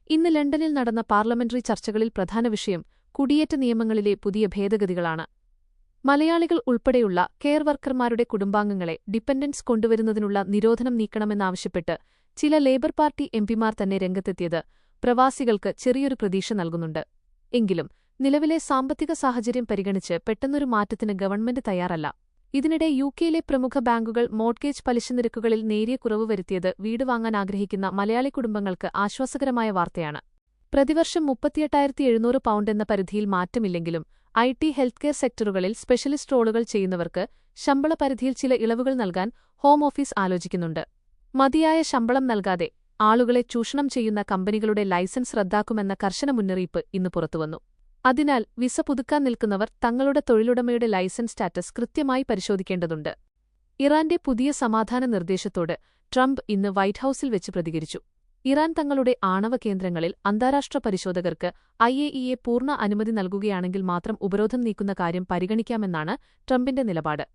ഇന്ന് ലണ്ടനിൽ നടന്ന പാർലമെന്ററി ചർച്ചകളിൽ പ്രധാന വിഷയം കുടിയേറ്റ നിയമങ്ങളിലെ പുതിയ ഭേദഗതികളാണ്. മലയാളികൾ ഉൾപ്പെടെയുള്ള കെയർ വർക്കർമാരുടെ കുടുംബാംഗങ്ങളെ ഡിപെൻഡൻസ് കൊണ്ടുവരുന്നതിനുള്ള നിരോധനം നീക്കണമെന്നാവശ്യപ്പെട്ട് ചില ലേബർ പാർട്ടി എംപിമാർ തന്നെ രംഗത്തെത്തിയത് പ്രവാസികൾക്ക് ചെറിയൊരു പ്രതീക്ഷ നൽകുന്നുണ്ട്. എങ്കിലും നിലവിലെ സാമ്പത്തിക സാഹചര്യം പരിഗണിച്ച് പെട്ടെന്നൊരു മാറ്റത്തിന് ഗവൺമെന്റ് തയ്യാറല്ല. ഇതിനിടെ യുകെയിലെ പ്രമുഖ ബാങ്കുകൾ മോർട്ട്ഗേജ് പലിശനിരക്കുകളിൽ നേരിയ കുറവ് വരുത്തിയത് വീട് വാങ്ങാൻ ആഗ്രഹിക്കുന്ന മലയാളി കുടുംബങ്ങൾക്ക് ആശ്വാസകരമായ വാർത്തയാണ്. പ്രതിവർഷം 38,700 പൗണ്ട് എന്ന പരിധിയിൽ മാറ്റമില്ലെങ്കിലും ഐ.ടി. ഹെൽത്ത് കെയർ സെക്ടറുകളിൽ സ്പെഷ്യലിസ്റ്റ് റോളുകൾ ചെയ്യുന്നവർക്ക് ശമ്പള പരിധിയിൽ ചില ഇളവുകൾ നൽകാൻ ഹോം ഓഫീസ് ആലോചിക്കുന്നുണ്ട്. മതിയായ ശമ്പളം നൽകാതെ ആളുകളെ ചൂഷണം ചെയ്യുന്ന കമ്പനികളുടെ ലൈസൻസ് റദ്ദാക്കുമെന്ന കർശന മുന്നറിയിപ്പ് ഇന്ന് പുറത്തുവന്നു. അതിനാൽ വിസ പുതുക്കാൻ നിൽക്കുന്നവർ തങ്ങളുടെ തൊഴിലുടമയുടെ ലൈസൻസ് സ്റ്റാറ്റസ് കൃത്യമായി പരിശോധിക്കേണ്ടതുണ്ട്. ഇറാന്റെ പുതിയ സമാധാന നിർദ്ദേശത്തോട് ട്രംപ് ഇന്ന് വൈറ്റ് ഹൌസിൽ വെച്ച് പ്രതികരിച്ചു. ഇറാൻ തങ്ങളുടെ ആണവ കേന്ദ്രങ്ങളിൽ അന്താരാഷ്ട്ര പരിശോധകർക്ക് IAEA പൂർണ്ണ അനുമതി നൽകുകയാണെങ്കിൽ മാത്രം ഉപരോധം നീക്കുന്ന കാര്യം പരിഗണിക്കാമെന്നാണ് ട്രംപിന്റെ നിലപാട്.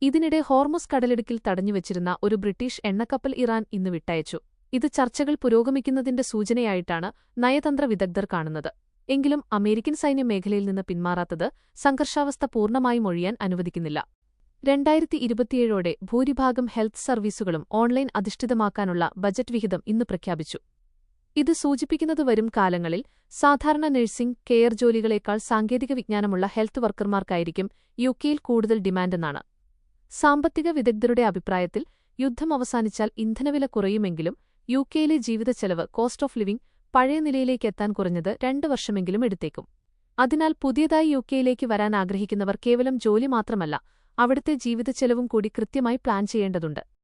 ഇതിനിടെ ഹോർമുസ് കടലിടുക്കിൽ തടഞ്ഞുവച്ചിരുന്ന ഒരു ബ്രിട്ടീഷ് എണ്ണക്കപ്പൽ ഇറാൻ ഇന്ന് വിട്ടയച്ചു. ഇത് ചർച്ചകൾ പുരോഗമിക്കുന്നതിന്റെ സൂചനയായിട്ടാണ് നയതന്ത്ര വിദഗ്ധർ കാണുന്നത്. എങ്കിലും അമേരിക്കൻ സൈന്യം മേഖലയിൽ നിന്ന് പിന്മാറാത്തത് സംഘർഷാവസ്ഥ പൂർണ്ണമായും ഒഴിയാൻ അനുവദിക്കുന്നില്ല. 2027ഓടെ ഭൂരിഭാഗം ഹെൽത്ത് സർവീസുകളും ഓൺലൈൻ അധിഷ്ഠിതമാക്കാനുള്ള ബജറ്റ് വിഹിതം ഇന്ന് പ്രഖ്യാപിച്ചു. ഇത് സൂചിപ്പിക്കുന്നത് വരും കാലങ്ങളിൽ സാധാരണ നഴ്സിംഗ്, കെയർ ജോലികളേക്കാൾ സാങ്കേതിക വിജ്ഞാനമുള്ള ഹെൽത്ത് വർക്കർമാർക്കായിരിക്കും യുകെയിൽ കൂടുതൽ ഡിമാൻഡെന്നാണ്. സാമ്പത്തിക വിദഗ്ധരുടെ അഭിപ്രായത്തിൽ യുദ്ധം അവസാനിച്ചാൽ ഇന്ധനവില കുറയുമെങ്കിലും യുകെയിലെ ജീവിതച്ചെലവ് കോസ്റ്റ് ഓഫ് ലിവിംഗ് പഴയ നിലയിലേക്കെത്താൻ കുറഞ്ഞത് 2 വർഷമെങ്കിലും എടുത്തേക്കും. അതിനാൽ പുതിയതായി യുകെയിലേക്ക് വരാൻ ആഗ്രഹിക്കുന്നവർ കേവലം ജോലി മാത്രമല്ല, അവിടുത്തെ ജീവിതച്ചെലവും കൂടി കൃത്യമായി പ്ലാൻ ചെയ്യേണ്ടതുണ്ട്.